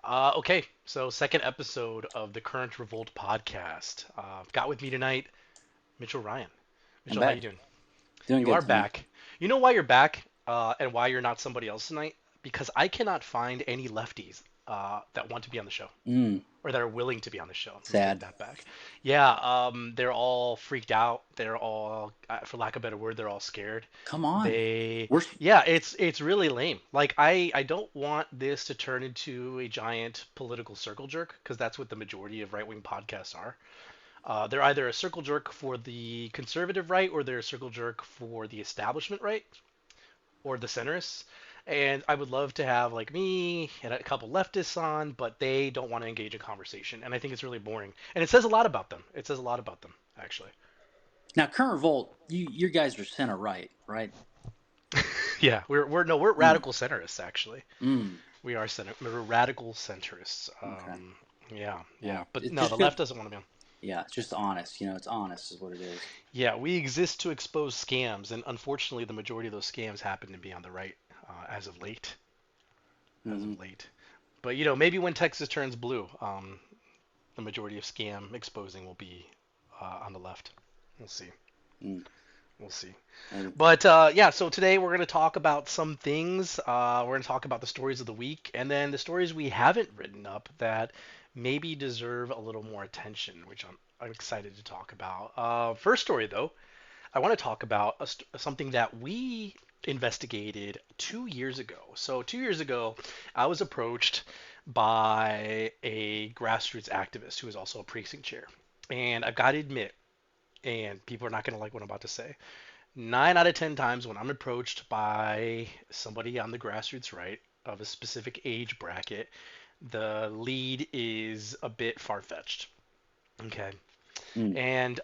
Okay, so second episode of the current Revolt podcast. Got with me tonight, Mitchell Ryan. I'm Mitchell, how you back. doing? Doing You good, are Tony. back. You know why you're back, and why you're not somebody else tonight? Because I cannot find any lefties that want to be on the show Mm, or that are willing to be on the show. Let me take sad. that back. Yeah, they're all freaked out. They're all, for lack of a better word, they're all scared. Come on. They, We're yeah, it's really lame. Like I don't want this to turn into a giant political circle jerk because that's what the majority of right-wing podcasts are. They're either a circle jerk for the conservative right or they're a circle jerk for the establishment right or the centrists. And I would love to have like me and a couple leftists on, but they don't want to engage in conversation, and I think it's really boring. And it says a lot about them. It says a lot about them, actually. now current revolt. You guys are center right, right? Yeah, we're no, we're Mm, radical centrists actually. mm. We're radical centrists. Okay. Yeah, yeah, Well, but it's no, just the good. left doesn't want to be on. Yeah, it's just honest. It's honest is what it is. Yeah, we exist to expose scams, and unfortunately, the majority of those scams happen to be on the right as of late. As Mm-hmm. of late, but maybe when Texas turns blue, the majority of scam exposing will be on the left. We'll see. Mm. We'll see. And But yeah, so today we're going to talk about some things. We're going to talk about the stories of the week and then the stories we haven't written up that maybe deserve a little more attention, which I'm excited to talk about. First story, though, I want to talk about something that we investigated 2 years ago. So, 2 years ago, I was approached by a grassroots activist who is also a precinct chair. And I've got to admit, and people are not going to like what I'm about to say, 9 out of 10 times when I'm approached by somebody on the grassroots right of a specific age bracket, the lead is a bit far fetched. Okay. mm. And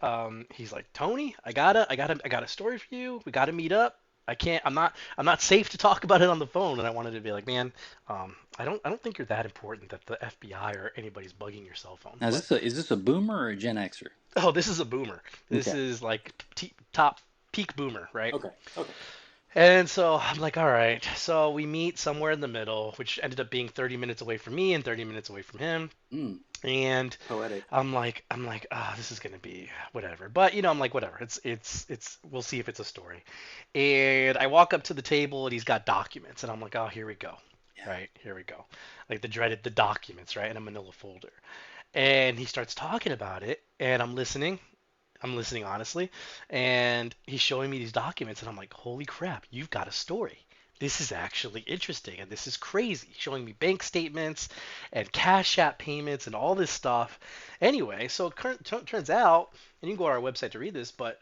he's like, Tony, I got a story for you. We got to meet up. I can't. I'm not safe to talk about it on the phone. And I wanted to be like, man, I don't think you're that important that the FBI or anybody's bugging your cell phone. Now But is this a boomer or a Gen Xer? oh, this is a boomer. This Okay. is like top peak boomer, right? Okay. Okay. And so I'm like, all right. So we meet somewhere in the middle, which ended up being 30 minutes away from me and 30 minutes away from him. Mm. And Poetic. I'm like, this is gonna be whatever. But I'm like, whatever. It's. We'll see if it's a story. And I walk up to the table and he's got documents, and I'm like, oh, here we go. Yeah. Right, here we go. Like the documents, right, in a manila folder. And he starts talking about it, and I'm listening. I'm listening honestly, and he's showing me these documents, and I'm like, holy crap, you've got a story. This is actually interesting, and this is crazy. Showing me bank statements and Cash App payments and all this stuff. Anyway, so it turns out, and you can go to our website to read this, but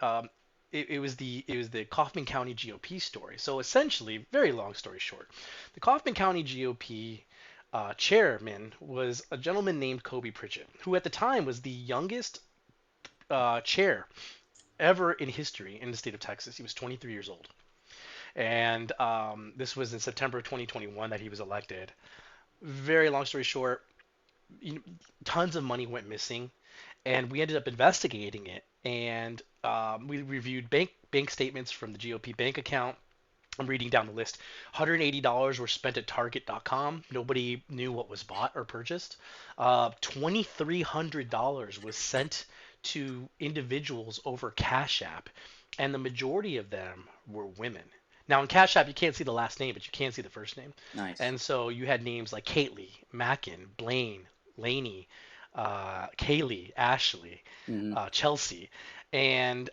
it was the Kaufman County GOP story. So essentially, very long story short, the Kaufman County GOP chairman was a gentleman named Kobe Pritchett, who at the time was the youngest chair ever in history in the state of Texas. He was 23 years old. And this was in September of 2021 that he was elected. Very long story short, tons of money went missing, and we ended up investigating it. And we reviewed bank statements from the GOP bank account. I'm reading down the list. $180 were spent at Target.com. Nobody knew what was bought or purchased. $2,300 was sent to individuals over Cash App, and the majority of them were women. Now, in Cash App, you can't see the last name, but you can see the first name. Nice. And so you had names like Kately, Mackin, Blaine, Laney, Kaylee, Ashley, Mm-hmm. Chelsea. And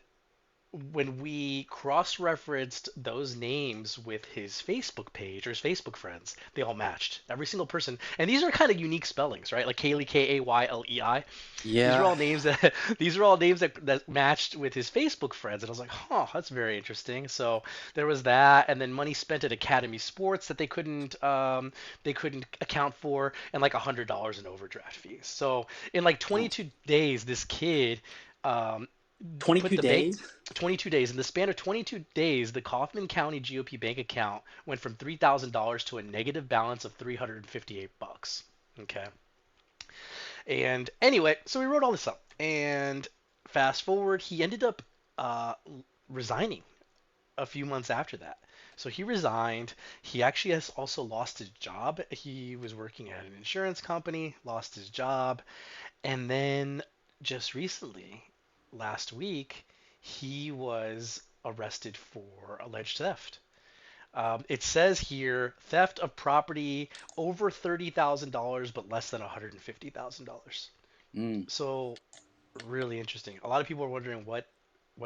when we cross-referenced those names with his Facebook page or his Facebook friends, they all matched. Every single person, and these are kind of unique spellings, right? Like Kaylee, Kaylei. These are Yeah. all names that these are all names that matched with his Facebook friends, and I was like, huh, that's very interesting. So there was that, and then money spent at Academy Sports that they couldn't account for, and like $100 in overdraft fees. So in like Nice. 22 days, this kid. Um, put 22 the bank days. 22 days. In the span of 22 days, the Kaufman County GOP bank account went from $3,000 to a negative balance of 358 bucks. Okay. And anyway, so we wrote all this up. And fast forward, he ended up uh, resigning a few months after that. So he resigned. He actually has also lost his job. He was working at an insurance company, lost his job, and then just recently, last week, he was arrested for alleged theft. It says here theft of property over $30,000, but less than $150,000. Mm. So really interesting. A lot of people are wondering what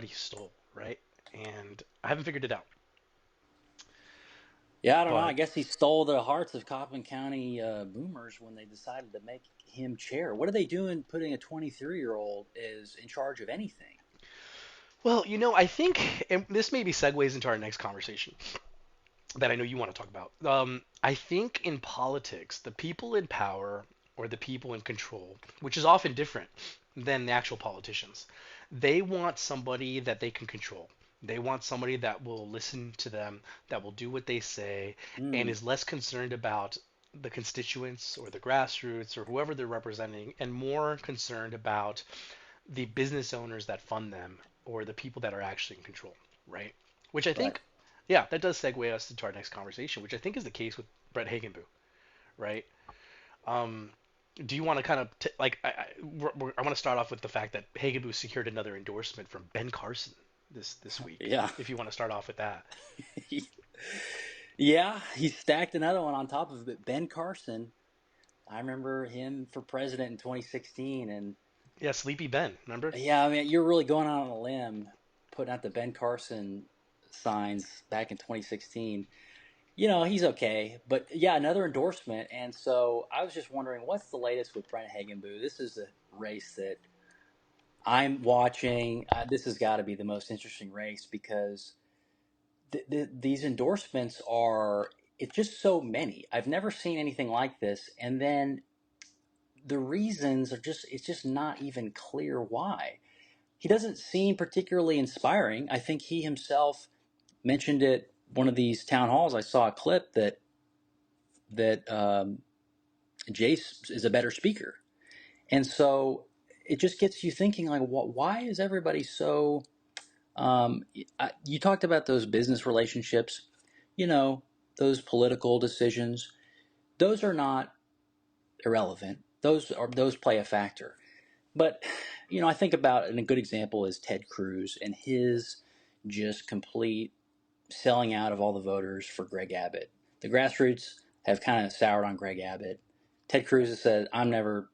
he stole, right? And I haven't figured it out. Yeah, I don't know. I But guess he stole the hearts of Coppin County boomers when they decided to make him chair. What are they doing putting a 23-year-old is in charge of anything? well, I think, and this maybe segues into our next conversation that I know you want to talk about. I think in politics, the people in power or the people in control, which is often different than the actual politicians, they want somebody that they can control. They want somebody that will listen to them, that will do what they say, and Mm, is less concerned about the constituents or the grassroots or whoever they're representing, and more concerned about the business owners that fund them or the people that are actually in control, right? Which I right. think, yeah, that does segue us into our next conversation, which I think is the case with Brett Hagenbuch, right? Um, do you want to kind of like I want to start off with the fact that Hagenbuch secured another endorsement from Ben Carson this week. Yeah. If you want to start off with that, Yeah, he stacked another one on top of it. Ben Carson. I remember him for president in 2016. And yeah, Sleepy Ben, remember? yeah, I mean, you're really going out on a limb putting out the Ben Carson signs back in 2016. He's okay. But yeah, another endorsement. And so I was just wondering, what's the latest with Brent Hagenbuch? This is a race that I'm watching. This has got to be the most interesting race because these endorsements are, it's just so many. I've never seen anything like this. And then the reasons are just, it's just not even clear why. He doesn't seem particularly inspiring. I think he himself mentioned it one of these town halls. I saw a clip that Jace is a better speaker, and so it just gets you thinking like, why is everybody so? You talked about those business relationships, you know, those political decisions. Those are not irrelevant. Those play a factor. But I think about, and a good example is Ted Cruz and his just complete selling out of all the voters for Greg Abbott. The grassroots have kind of soured on Greg Abbott. Ted Cruz has said, I'm never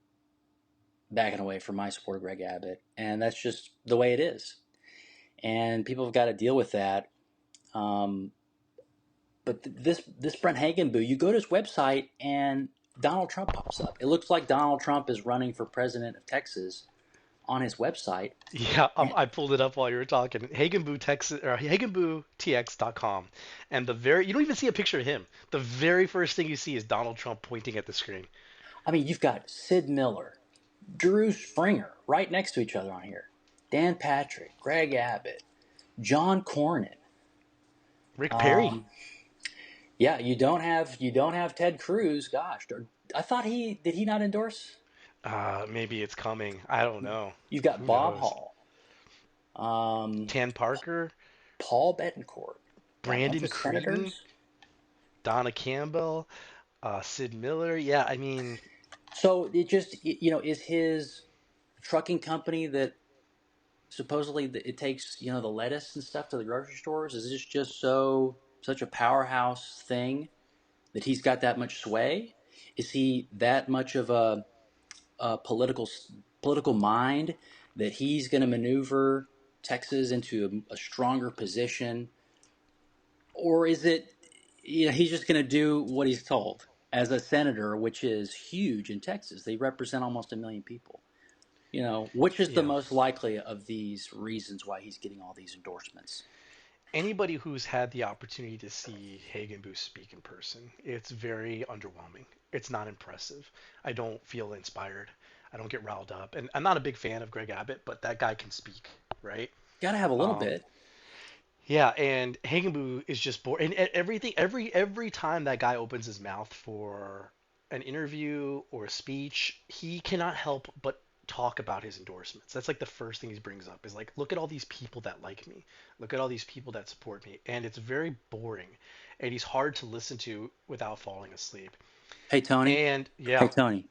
backing away from my support of Greg Abbott. And that's just the way it is. And people have got to deal with that. Um, but this Brent Hagenbuch, you go to his website and Donald Trump pops up. It looks like Donald Trump is running for president of Texas on his website. Yeah, And, I pulled it up while you were talking. Hagenbuch Texas or HagenbuchTX.com, and you don't even see a picture of him. The very first thing you see is Donald Trump pointing at the screen. I mean, you've got Sid Miller, Drew Springer right next to each other on here. Dan Patrick, Greg Abbott, John Cornyn. Rick Perry. Um, yeah, you don't have Ted Cruz. Gosh, I thought he not endorse. Maybe it's coming. I don't know. You've got Who Bob knows? Hall, um, Ken Parker, Paul Betancourt. Got a bunch Brandon of Creighton, senators. Donna Campbell, Sid Miller. Yeah, I mean, So it just is his trucking company that supposedly it takes the lettuce and stuff to the grocery stores. Is this just such a powerhouse thing that he's got that much sway? Is he that much of a political mind that he's going to maneuver Texas into a stronger position, or is it he's just going to do what he's told as a senator, which is huge in Texas? They represent almost 1 million people. Which is the yeah. most likely of these reasons why he's getting all these endorsements? Anybody who's had the opportunity to see Hagenbuch speak in person, it's very underwhelming. It's not impressive. I don't feel inspired. I don't get riled up. And I'm not a big fan of Greg Abbott, but that guy can speak, right? Got to have a little Um, bit. yeah, and Hagenbuch is just bored. And everything, every time that guy opens his mouth for an interview or a speech, he cannot help but talk about his endorsements. That's like the first thing he brings up is like, look at all these people that like me, look at all these people that support me, and it's very boring, and he's hard to listen to without falling asleep. Hey Tony. And Hey yeah, Tony.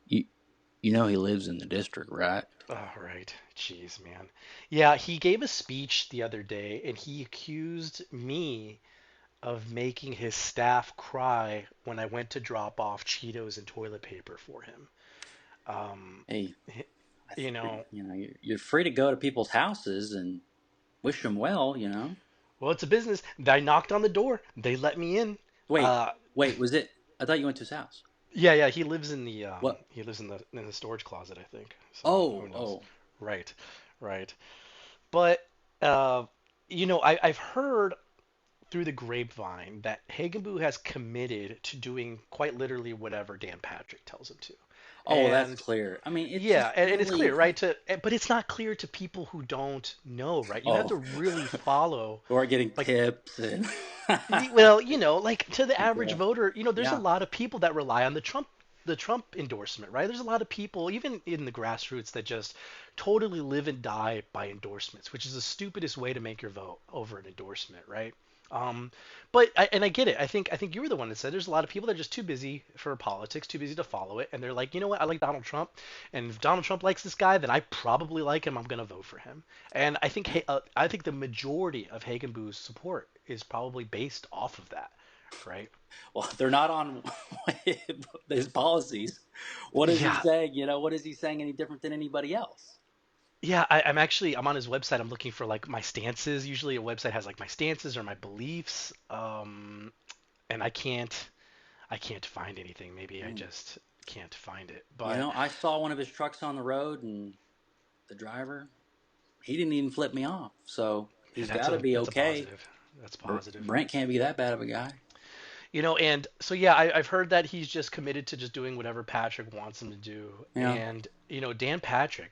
You you know he lives in the district, right? all right, jeez, man, yeah, he gave a speech the other day, and he accused me of making his staff cry when I went to drop off Cheetos and toilet paper for him. Um, Hey, you know, you're free to go to people's houses and wish them well. well, it's a business. I knocked on the door. They let me in. Wait, Uh, wait. Was it? I thought you went to his house. yeah, yeah. He lives in the What? storage closet, I think. So who Oh, knows? oh. Right, right. But uh, I've heard through the grapevine that Hagenbu has committed to doing quite literally whatever Dan Patrick tells him to, Oh, well, that's and clear. I mean, it's yeah, just and it's clear, really. right? But it's not clear to people who don't know, right? You have to Oh, really follow, or getting like, tips and. well, like to the average Yeah. voter, there's a Yeah. lot of people that rely on the Trump endorsement, right? There's a lot of people, even in the grassroots, that just totally live and die by endorsements, which is the stupidest way to make your vote over an endorsement, right? Um, but I get it. I think you were the one that said there's a lot of people that are just too busy for politics, too busy to follow it, and they're like, you know what? I like Donald Trump, and if Donald Trump likes this guy, then I probably like him. I'm gonna vote for him. And I think the majority of Hagenbu's support is probably based off of that, right? Well, they're not on his policies. What is he Yeah, saying? What is he saying any different than anybody else? yeah. I'm on his website. I'm looking for like my stances. Usually, a website has like my stances or my beliefs. And I can't find anything. Maybe I Mm. just can't find it. But I saw one of his trucks on the road, and the driver, he didn't even flip me off. So yeah, he's that's got to a be that's a okay. positive. That's positive. Brent can't be that bad of a guy. And so yeah, I've heard that he's just committed to just doing whatever Patrick wants him to do. Yeah. And Dan Patrick,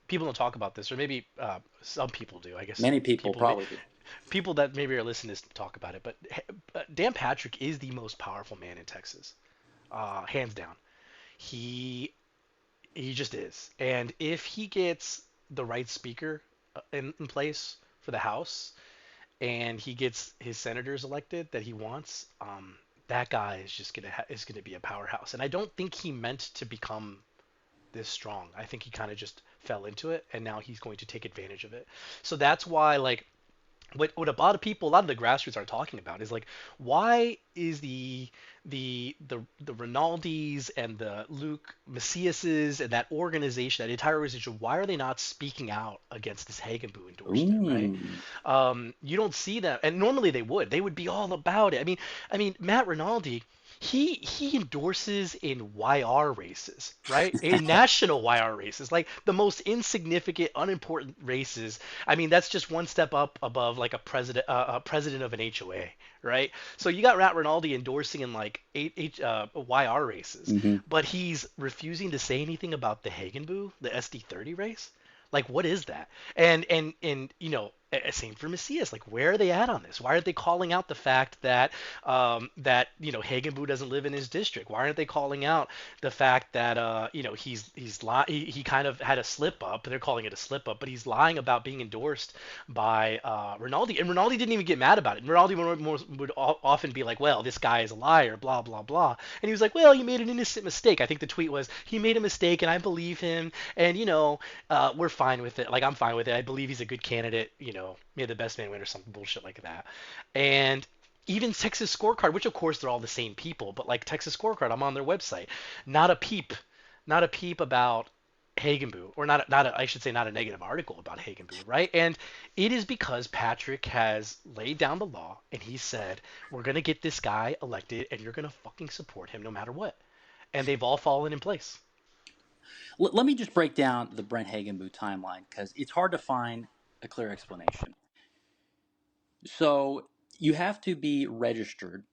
people don't talk about this, or maybe some people do. I guess Many people people probably do. people that maybe are listening to this talk about it. But Dan Patrick is the most powerful man in Texas, hands down. He he just is. And if he gets the right speaker in place for the House, and he gets his senators elected that he wants, that guy is just gonna be a powerhouse. And I don't think he meant to become this strong. I think he kind of just fell into it, and now he's going to take advantage of it. So that's why, like, what a lot of the grassroots are talking about is like, why is the Rinaldis and the Luke Maciases and that organization, that entire organization, why are they not speaking out against this Hagenbu endorsement, right? Ooh. You don't see them, and normally they would be all about it. I mean, Matt Rinaldi, he endorses in YR races, right? In national YR races, like the most insignificant, unimportant races. I mean, that's just one step up above like a president of an HOA, right? So you got Matt Rinaldi endorsing in like YR races, Hmm. but he's refusing to say anything about the Hagenbu, the SD30 race. Like, what is that? And same for Macias. Like, where are they at on this? Why aren't they calling out the fact that Hagenbu doesn't live in his district? Why aren't they calling out the fact that he kind of had a slip up? They're calling it a slip up, but he's lying about being endorsed by Rinaldi, and Rinaldi didn't even get mad about it. Rinaldi would often be like, "Well, this guy is a liar," blah blah blah, and he was like, "Well, he made an innocent mistake." I think the tweet was, "He made a mistake, and I believe him, and we're fine with it. Like, I'm fine with it. I believe he's a good candidate. May the best man win," or some bullshit like that. And even Texas Scorecard, which of course they're all the same people, but like Texas Scorecard, I'm on their website. Not a peep, not a peep about Hagenbu, or I should say, not a negative article about Hagenbu, right? And it is because Patrick has laid down the law, and he said, we're gonna get this guy elected, and you're gonna fucking support him no matter what. And they've all fallen in place. Let me just break down the Brent Hagenbuch timeline because it's hard to find a clear explanation. So you have to be registered,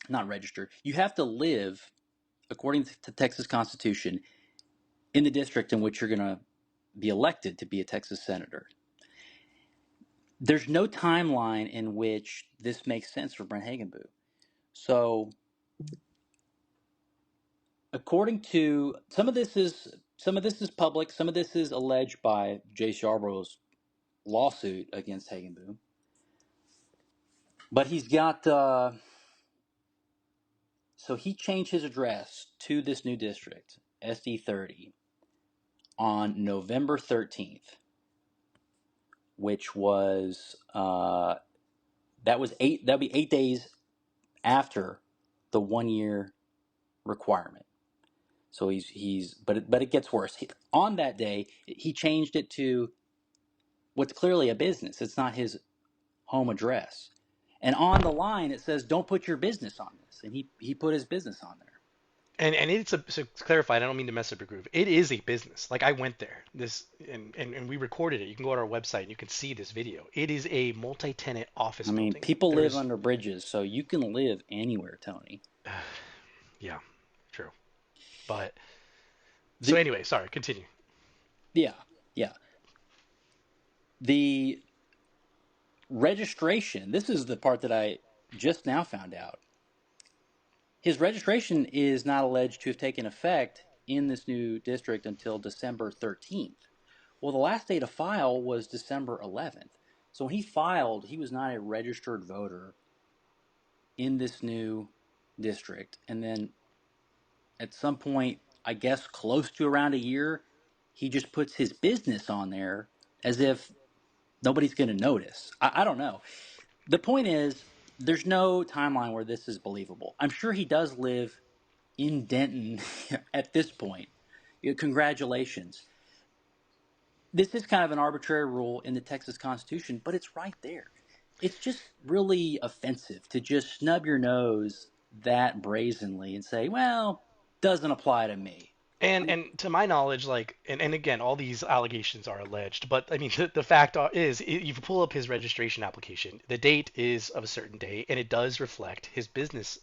not registered. You have to live, according to Texas Constitution, in the district in which you're going to be elected to be a Texas senator. There's no timeline in which this makes sense for Brent Hagenbuch. So According to some of this is public, some of this is alleged by Jay Sharborough's lawsuit against Hagenboom. But he's got so he changed his address to this new district, SD30, on November 13th, which was that'd be 8 days after the 1 year requirement. So but it gets worse. On that day, he changed it to what's clearly a business. It's not his home address. And on the line it says, "Don't put your business on this," and he put his business on there. And it's a, so to clarify, I don't mean to mess up your groove. It is a business. Like I went there, and we recorded it. You can go to our website and you can see this video. It is a multi-tenant I office mean, building. people live There's, under bridges, so you can live anywhere, Tony. yeah, true. But so The anyway, sorry, continue. Yeah, yeah. The registration, this is the part that I just now found out. His registration is not alleged to have taken effect in this new district until December 13th. Well, the last day to file was December 11th. So when he filed, he was not a registered voter in this new district. And then at some point, I guess close to around a year, he just puts his business on there as if nobody's going to notice. I don't know. The point is, there's no timeline where this is believable. I'm sure he does live in Denton at this point. Congratulations. This is kind of an arbitrary rule in the Texas Constitution, but it's right there. It's just really offensive to just snub your nose that brazenly and say, well, doesn't apply to me. And to my knowledge, like, and again, all these allegations are alleged, but I mean, the fact is, you pull up his registration application, the date is of a certain day, and it does reflect his business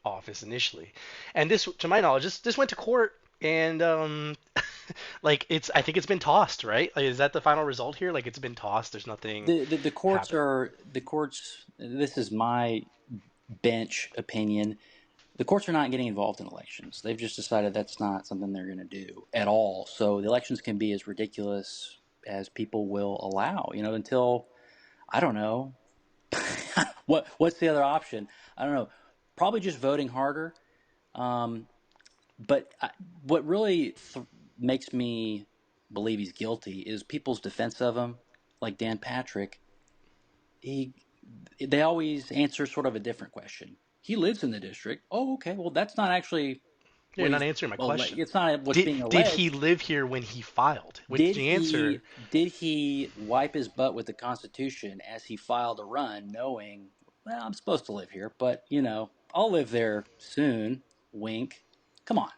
office initially. And this, to my knowledge, this went to court, and like I think it's been tossed, right? Like, is that the final result here? Like it's been tossed. There's nothing The courts happening. are the courts. This is my bench opinion. The courts are not getting involved in elections. They've just decided that's not something they're going to do at all. So the elections can be as ridiculous as people will allow. Until I don't know what's the other option. I don't know. Probably just voting harder. Um, but what really makes me believe he's guilty is people's defense of him, like Dan Patrick. He They always answer sort of a different question. He lives in the district. Oh, okay. Well, that's not actually You're what not he's. answering my Well, question. it's not what's Did being did he alleged. live here when he filed? Which Did the answer. he wipe his butt with the Constitution as he filed a run, knowing, well, I'm supposed to live here, but I'll live there soon. Wink. Come on.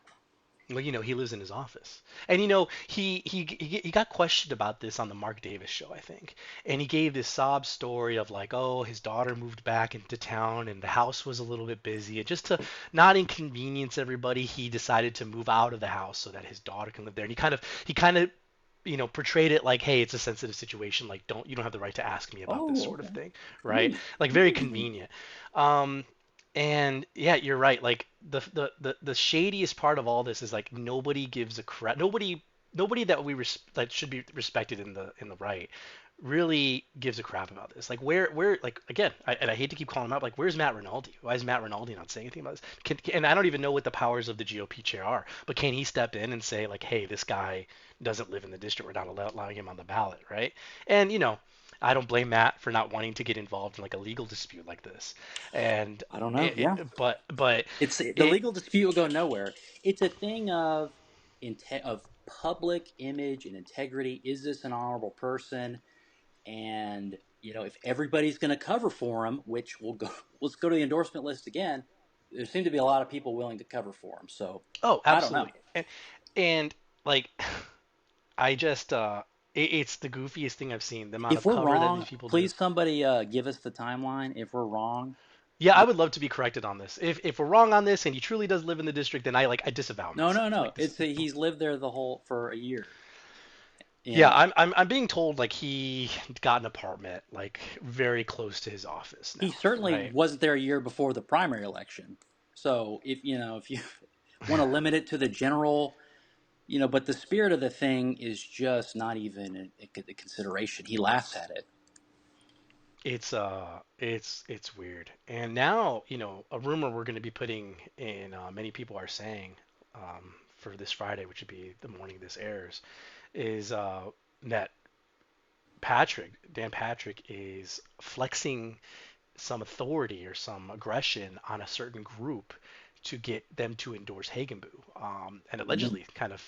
Well, he lives in his office, and he got questioned about this on the Mark Davis show, I think, and he gave this sob story of like, oh, his daughter moved back into town, and the house was a little bit busy, and just to not inconvenience everybody, he decided to move out of the house so that his daughter can live there, and he kind of portrayed it like, hey, it's a sensitive situation, like you don't have the right to ask me about this Oh, sort of okay. thing, right? Neat. Like very convenient. Um, and yeah, you're right. Like the shadiest part of all this is like nobody gives a crap. Nobody that that should be respected in the right really gives a crap about this. Like where like again, and I hate to keep calling him out. Like where's Matt Rinaldi? Why is Matt Rinaldi not saying anything about this? And I don't even know what the powers of the GOP chair are. But can he step in and say like, hey, this guy doesn't live in the district. We're not allowing him on the ballot, right? And I don't blame Matt for not wanting to get involved in like a legal dispute like this. And I don't know. Yeah. but It's the it legal dispute will go nowhere. It's a thing of public image and integrity. Is this an honorable person? And if everybody's going to cover for him, which we'll go, let's go to the endorsement list again. There seem to be a lot of people willing to cover for him. So oh, I don't know. absolutely. And like I just it's the goofiest thing I've seen. The amount If of we're cover that these wrong, people do. please somebody give us the timeline. If we're wrong, Yeah, I would love to be corrected on this. If we're wrong on this and he truly does live in the district, then I disavow no, no, myself. no. Like this. He's lived there the whole for a year. Yeah, And I'm being told like he got an apartment like very close to his office he now, certainly right? wasn't there a year before the primary election. So if want to limit it to the general, but the spirit of the thing is just not even a consideration. He laughs at it. It's weird. And now, a rumor we're going to be putting in, many people are saying, for this Friday, which would be the morning this airs, is that Dan Patrick is flexing some authority or some aggression on a certain group to get them to endorse Hagenbu, and Mm. allegedly kind of,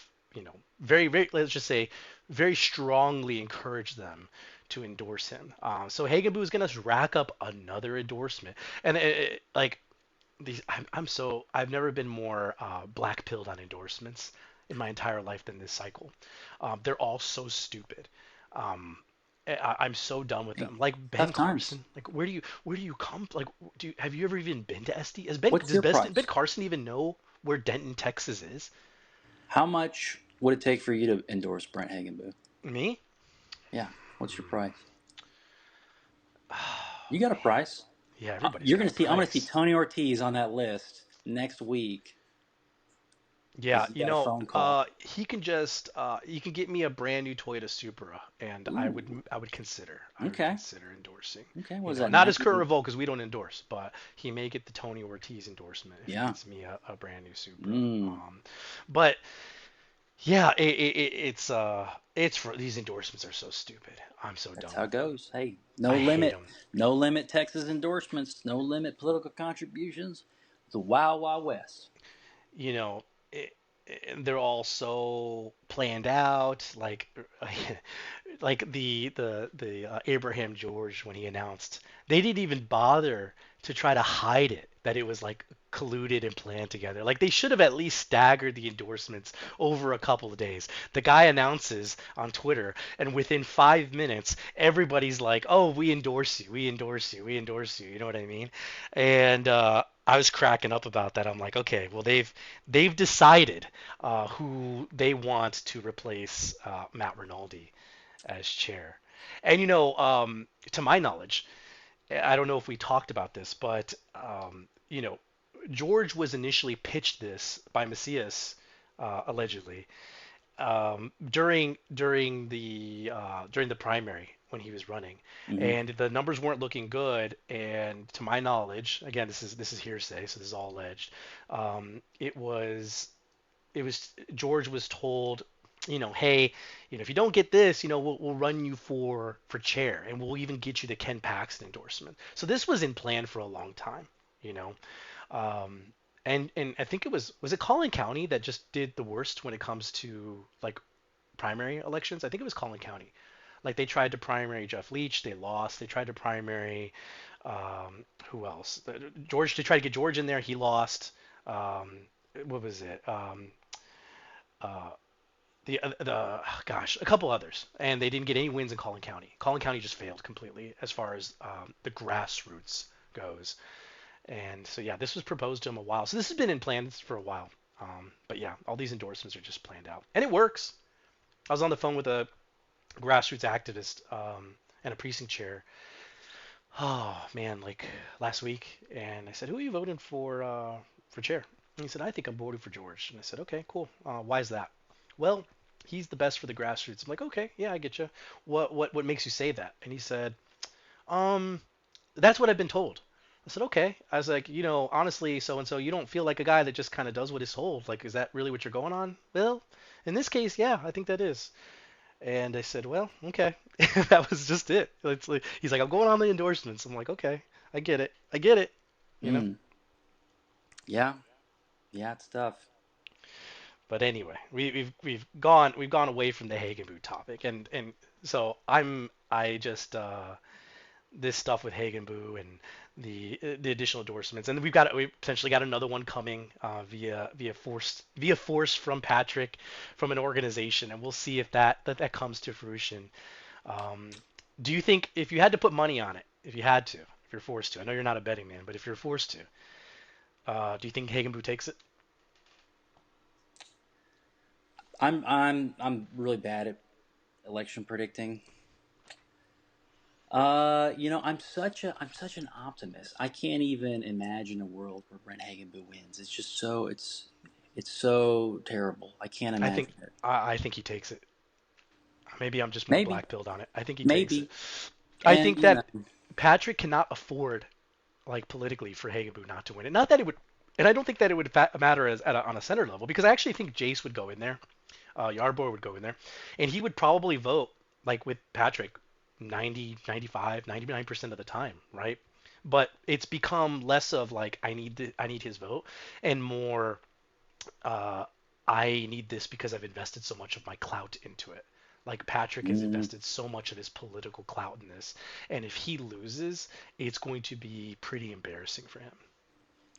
very, very, let's just say, very strongly encourage them to endorse him. So Hagenbu is going to rack up another endorsement, and like I've never been more black pilled on endorsements in my entire life than this cycle. They're all so stupid. Um, I'm so done with Hey, them. Like Ben tough times. Carson, like where do you come? Like, have you ever even been to SD? What's Does your Ben price? Carson even know where Denton, Texas is? How much would it take for you to endorse Brent Hagenbuch? Me? Yeah. What's your price? You Oh got a man, price. yeah, everybody's You're got going a to see. I'm going to see price. Tony Ortiz on that list next week Yeah, because he got a phone call. he can get me a brand new Toyota Supra, and Ooh. I would Okay. consider endorsing. Okay. What is that? Not his current 90. Revolt because we don't endorse, but he may get the Tony Ortiz endorsement if he Yeah. gets me a brand new Supra. Mm. But yeah, it's for these endorsements are so stupid. I'm so That's done how it with them. goes. Hey, I no hate limit. them. No limit Texas endorsements. No limit political contributions. The Wild Wild West. you know, it, they're all so planned out. Like the Abraham George when he announced, they didn't even bother to try to hide it that it was like colluded and planned together. Like they should have at least staggered the endorsements over a couple of days. The guy announces on Twitter, and within 5 minutes, everybody's like, "Oh, we endorse you, we endorse you, we endorse you." You know what I mean? And I was cracking up about that. I'm like, okay, well they've decided who they want to replace Matt Rinaldi as chair. And to my knowledge, I don't know if we talked about this, but George was initially pitched this by Macias, allegedly, during the primary when he was running, Mm-hmm. and the numbers weren't looking good. And to my knowledge, again, this is hearsay, so this is all alleged. It was George was told, hey, if you don't get this, we'll run you for chair, and we'll even get you the Ken Paxton endorsement. So this was in plan for a long time, you know. Um, and I think it was Collin County that just did the worst when it comes to like primary elections. I think it was Collin County. Like they tried to primary Jeff Leach, they lost. They tried to primary who else? George. They tried to get George in there, he lost. Um, what was it? Uh, a couple others, and they didn't get any wins in Collin County. Collin County just failed completely as far as the grassroots goes. And so yeah, this was proposed to him a while. So this has been in plans for a while. But yeah, all these endorsements are just planned out, and it works. I was on the phone with a grassroots activist and a precinct chair. Oh man, like last week, and I said, "Who are you voting for chair?" And he said, "I think I'm voting for George." And I said, "Okay, cool. Why is that?" Well, he's the best for the grassroots. I'm like, "Okay, yeah, I get you. What makes you say that?" And he said, "Um, that's what I've been told." I said, "Okay." I was like, honestly, so and so, you don't feel like a guy that just kind of does what is told. Like, is that really what you're going on? Well, in this case, yeah, I think that is. And I said, well, okay. That was just it. He's like, I'm going on the endorsements. I'm like, okay, I get it. I get it. You know. Mm. Yeah. Yeah. It's tough. But anyway, we've gone away from the Hagenboot topic, and so I just this stuff with Hagenbu and the additional endorsements, and we potentially got another one coming via force from Patrick from an organization, and we'll see if that comes to fruition. Um, do you think if you had to put money on it, if you're forced to, I know you're not a betting man, but if you're forced to, do you think Hagenbu takes it? I'm really bad at election predicting. I'm such an optimist. I can't even imagine a world where Brent Hagenbu wins. It's just so it's. It's so terrible. I can't I think imagine it. I think he takes it. Maybe I'm just more Maybe, black pilled on it. I think he takes it. maybe, I and think that Patrick cannot afford, like politically, for Hagenbuch not to win it. Not that it would, and I don't think that it would matter on a center level, because I actually think Jace would go in there, Yarborough would go in there, and he would probably vote like with Patrick 90, 95, 99% of the time, right? But it's become less of like I need his vote, and more uh, I need this because I've invested so much of my clout into it. Like Patrick has mm, invested so much of his political clout in this, and if he loses, it's going to be pretty embarrassing for him.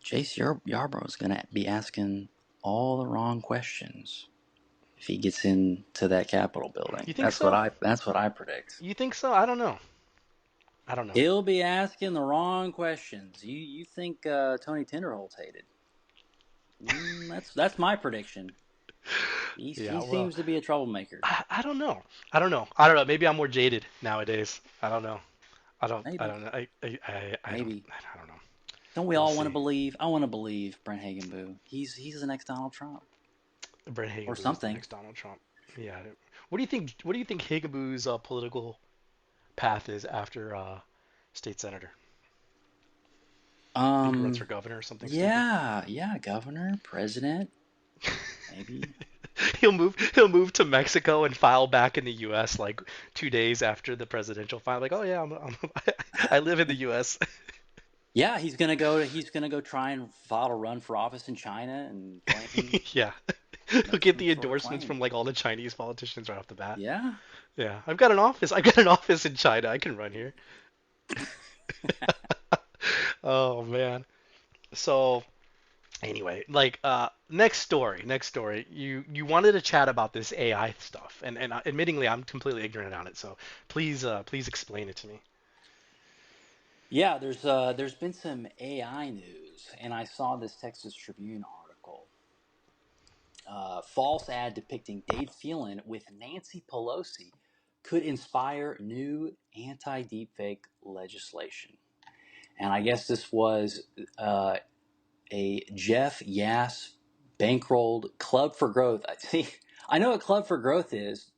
Jace Yarbrough is going to be asking all the wrong questions if he gets into that Capitol building. You think so? That's what I predict. You think so? I don't know. I don't know. He'll be asking the wrong questions. You think Tony Tinderholtz hated? That's my prediction. He Yeah, well, seems to be a troublemaker. I don't know. I don't know. I don't know. Maybe I'm more jaded nowadays. I don't know. I Maybe, don't know. maybe. I don't know. Don't we We'll all want to see. believe? I want to believe Brent Hagenbuch. He's the next Donald Trump Brent or Hagenbuch is the something. next Donald Trump. Yeah. What do you think? What do you think Hagenbuch's political path is after state senator? Think he runs Um, for governor or something stupid? yeah, governor, president, maybe. He'll move to Mexico and file back in the U.S. like 2 days after the presidential file. Like, oh yeah, I live in the U.S. Yeah, he's gonna go try and file a run for office in China and claim Yeah, he'll make get some the sort of endorsements claim. from like all the Chinese politicians right off the bat. Yeah. Yeah, I've got an office. I've got an office in China. I can run here. Oh man. So anyway, like next story. You wanted to chat about this AI stuff, and admittingly, I'm completely ignorant on it. So please explain it to me. Yeah, there's been some AI news, and I saw this Texas Tribune article. False ad depicting Dave Phelan with Nancy Pelosi could inspire new anti-deepfake legislation. And I guess this was a Jeff Yass bankrolled Club for Growth. I see. I know what Club for Growth is.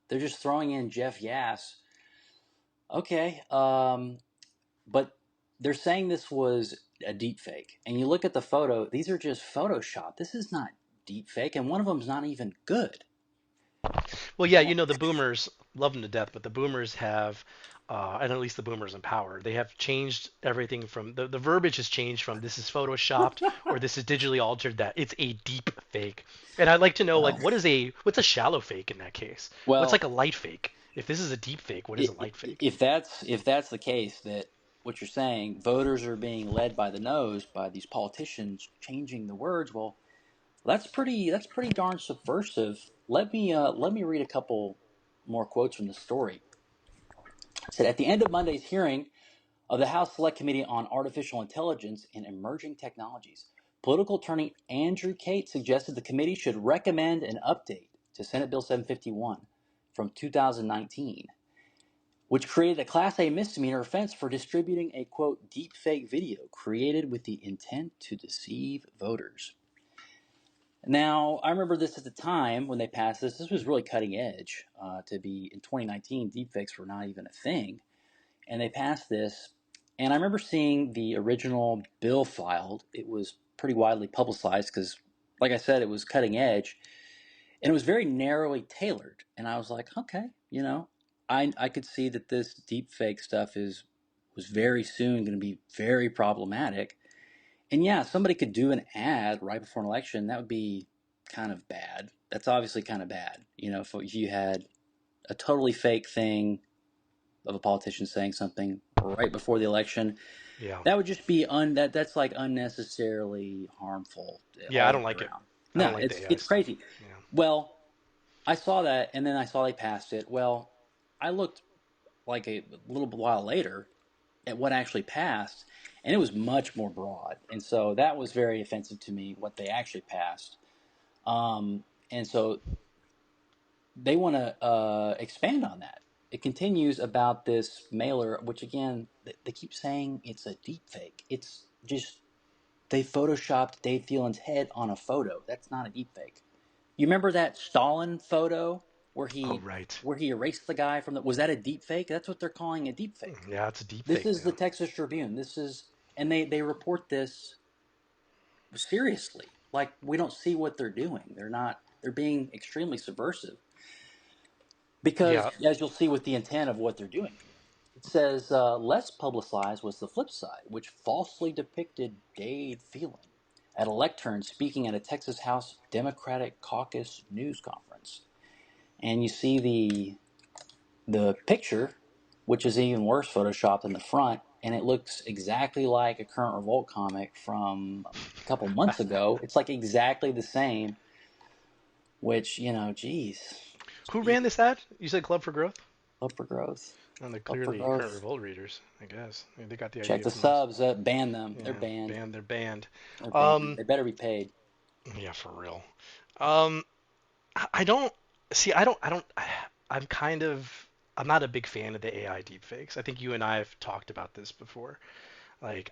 They're just throwing in Jeff Yass. Okay, but they're saying this was a deep fake. And you look at the photo; these are just Photoshop. This is not deep fake, and one of them's not even good. Well, yeah, And, the boomers love them to death, but the boomers have, and at least the boomers in power, they have changed everything from the verbiage has changed from this is photoshopped or this is digitally altered that it's a deep fake. And I'd like to know like well, what's a shallow fake in that case? What's like well, a light fake? If this is a deep fake, what is a light fake? if that's the case, that what you're saying, voters are being led by the nose by these politicians changing the words. Well, that's pretty darn subversive. Let me read a couple more quotes from the story. It said at the end of Monday's hearing of the House Select Committee on Artificial Intelligence and Emerging Technologies, political attorney Andrew Cate suggested the committee should recommend an update to Senate Bill 751 from 2019, which created a Class A misdemeanor offense for distributing a quote deepfake video created with the intent to deceive voters. Now, I remember this at the time when they passed this. This was really cutting edge to be in 2019. Deepfakes were not even a thing, and they passed this. And I remember seeing the original bill filed. It was pretty widely publicized because, like I said, it was cutting edge and it was very narrowly tailored. And I was like, okay, I could see that this deepfake stuff was very soon going to be very problematic. And yeah, somebody could do an ad right before an election. That would be kind of bad. That's obviously kind of bad. If you had a totally fake thing of a politician saying something right before the election, Yeah. that would just be that's like unnecessarily harmful Yeah, all I the don't way like it. around. I don't No, like the AI it's stuff. crazy. Yeah. Well, I saw that, and then I saw they passed it. Well, I looked like a little while later at what actually passed, and it was much more broad. And so that was very offensive to me, what they actually passed. And so they want to expand on that. It continues about this mailer, which again, they keep saying it's a deep fake. It's just They photoshopped Dave Thielen's head on a photo. That's not a deepfake. You remember that Stalin photo where Oh, he right. where he erased the guy from the? Was that a deepfake? That's what they're calling a deepfake. Yeah, it's a deep This fake is the now. Texas Tribune. This is, and they report this seriously. Like we don't see what they're doing. They're not. They're being extremely subversive because, Yeah. as you'll see, with the intent of what they're doing here. It says less publicized was the flip side, which falsely depicted Dade Phelan at a lectern speaking at a Texas House Democratic Caucus news conference. And you see the picture, which is even worse photoshopped than the front, and it looks exactly like a current Revolt comic from a couple months ago. It's like exactly the same, which, geez, Who geez, ran this ad? You said Club for Growth? Love for growth. And they're Love for clearly current growth. Revolt readers, I guess. Maybe they got the Check idea the from us. subs. Ban them. They're Yeah, banned. banned. They're banned. They're banned. Um, They better be paid. yeah, for real. Um, I don't see. I'm kind of. I'm not a big fan of the AI deepfakes. I think you and I have talked about this before. Like,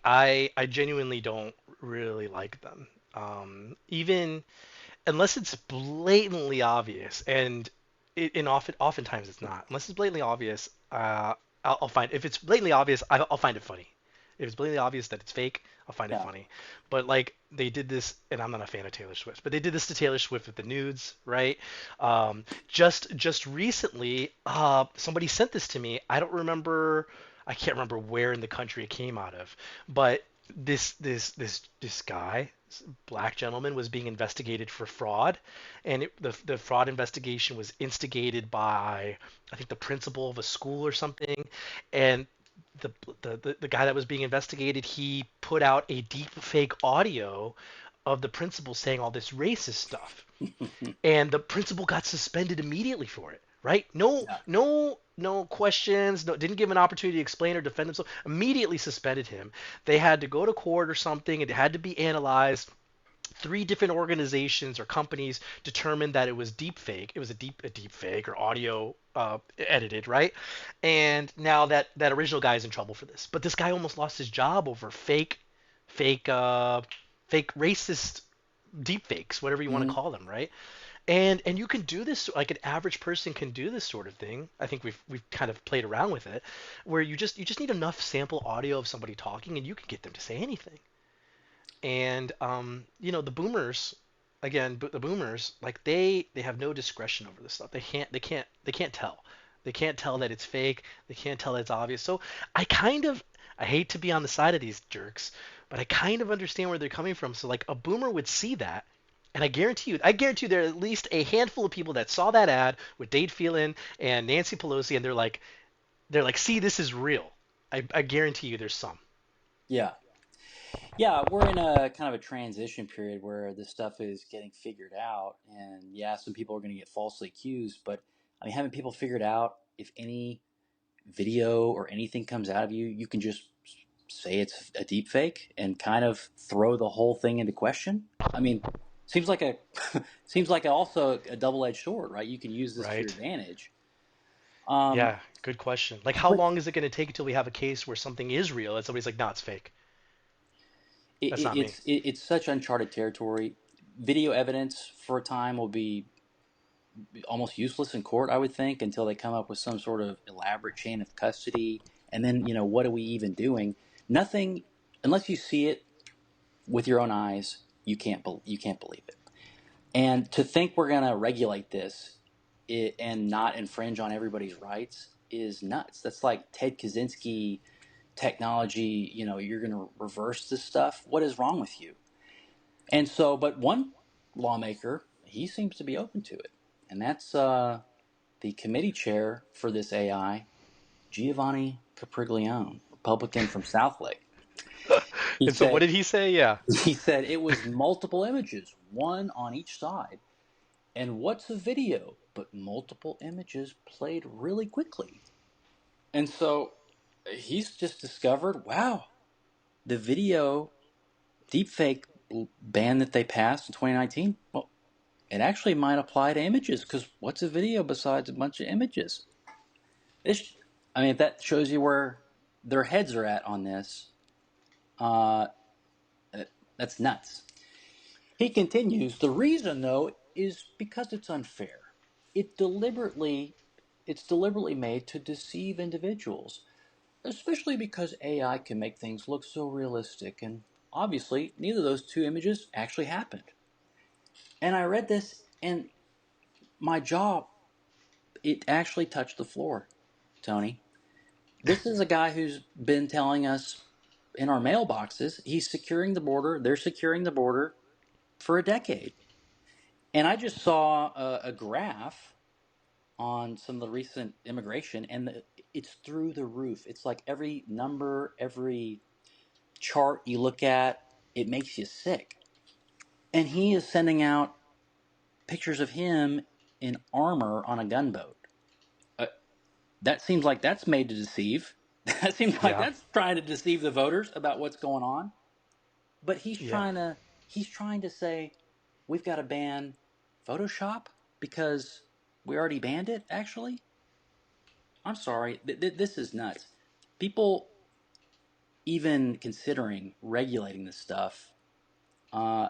I genuinely don't really like them. Even unless it's blatantly obvious, and oftentimes it's not. Unless it's blatantly obvious, I'll find if it's blatantly obvious, I'll find it funny. If it's blatantly obvious that it's fake, I'll find it Yeah. funny. But like they did this, and I'm not a fan of Taylor Swift, but they did this to Taylor Swift with the nudes, right? Just recently, somebody sent this to me. I don't remember. I can't remember where in the country it came out of, but this guy, black gentleman, was being investigated for fraud, and the fraud investigation was instigated by, I think, the principal of a school or something, and the the guy that was being investigated, he put out a deep fake audio of the principal saying all this racist stuff, and the principal got suspended immediately for it. Right? No, Yeah. no questions. No, didn't give him an opportunity to explain or defend himself. Immediately suspended him. They had to go to court or something. It had to be analyzed. Three different organizations or companies determined that it was deep fake. It was a deep fake or audio edited, right? And now that original guy is in trouble for this. But this guy almost lost his job over fake, fake racist deep fakes, whatever you want to Hmm. call them, right? And you can do this, like an average person can do this sort of thing. I think we've kind of played around with it, where you just need enough sample audio of somebody talking, and you can get them to say anything. And the boomers, again, the boomers, like they have no discretion over this stuff. They can't tell. They can't tell that it's fake. They can't tell that it's obvious. So I hate to be on the side of these jerks, but I kind of understand where they're coming from. So like a boomer would see that, and I guarantee you, there are at least a handful of people that saw that ad with Dade Phelan and Nancy Pelosi, and they're like, see, this is real. I guarantee you, there's some. Yeah. Yeah. We're in a kind of a transition period where this stuff is getting figured out, and yeah, some people are going to get falsely accused. But I mean, haven't people figured out if any video or anything comes out of you, you can just say it's a deep fake and kind of throw the whole thing into question? I mean, seems like a seems like also a double-edged sword, right? You can use this to your Right. advantage. Um, Yeah, good question. Like, how but long is it going to take until we have a case where something is real and somebody's like, no, it's fake? That's not me. it's such uncharted territory. Video evidence for a time will be almost useless in court, I would think, until they come up with some sort of elaborate chain of custody. And then, what are we even doing? Nothing, unless you see it with your own eyes, you can't believe it. And to think we're going to regulate this and not infringe on everybody's rights is nuts. That's like Ted Kaczynski technology. You're going to reverse this stuff. What is wrong with you? And so, but one lawmaker, he seems to be open to it, and that's the committee chair for this AI, Giovanni Capriglione, Republican from Southlake. He And so, what said did he say? Yeah. he said it was multiple images, one on each side. And what's a video but multiple images played really quickly? And so he's just discovered, wow, the video deepfake ban that they passed in 2019, well, it actually might apply to images because what's a video besides a bunch of images? This, I mean, if that shows you where their heads are at on this, uh, that That's nuts. He continues, the reason though is because it's unfair. It deliberately it's deliberately made to deceive individuals, especially because AI can make things look so realistic and obviously neither of those two images actually happened. And I read this and my jaw it actually touched the floor, Tony. This is a guy who's been telling us in our mailboxes he's securing the border, they're securing the border for a decade. And I just saw a graph on some of the recent immigration, and it's through the roof. It's like every number, every chart you look at, it makes you sick. And he is sending out pictures of him in armor on a gunboat. Uh, that seems like that's made to deceive. That seems like Yeah, that's trying to deceive the voters about what's going on. But yeah. he's trying to say we've got to ban Photoshop because we already banned it. Actually, I'm sorry, this is nuts. People even considering regulating this stuff uh,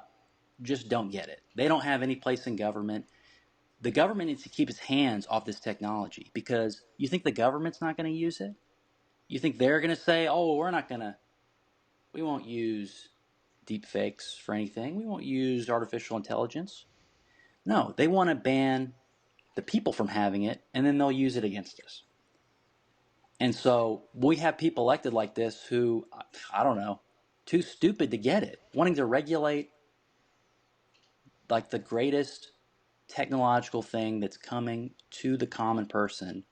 just don't get it. They don't have any place in government. The government needs to keep its hands off this technology because you think the government's not going to use it? You think they're going to say, "Oh, we won't use deep fakes for anything. We won't use artificial intelligence." No, they want to ban the people from having it, and then they'll use it against us. And so we have people elected like this who, I don't know, too stupid to get it, wanting to regulate like the greatest technological thing that's coming to the common person,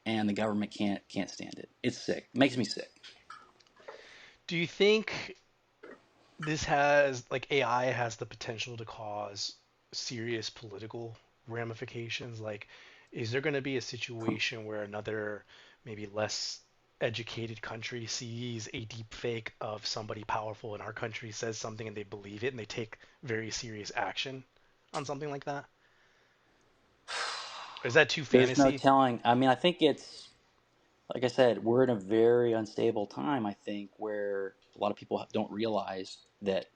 and the government can't stand it. It's sick. It makes me sick. Do you think this has like AI has the potential to cause serious political ramifications? Like, is there going to be a situation where another maybe less educated country sees a deep fake of somebody powerful in our country, says something and they believe it and they take very serious action on something like that? Or is that too There's no fantasy? telling. I mean, I think it's like I said, we're in a very unstable time. I think where a lot of people don't realize that.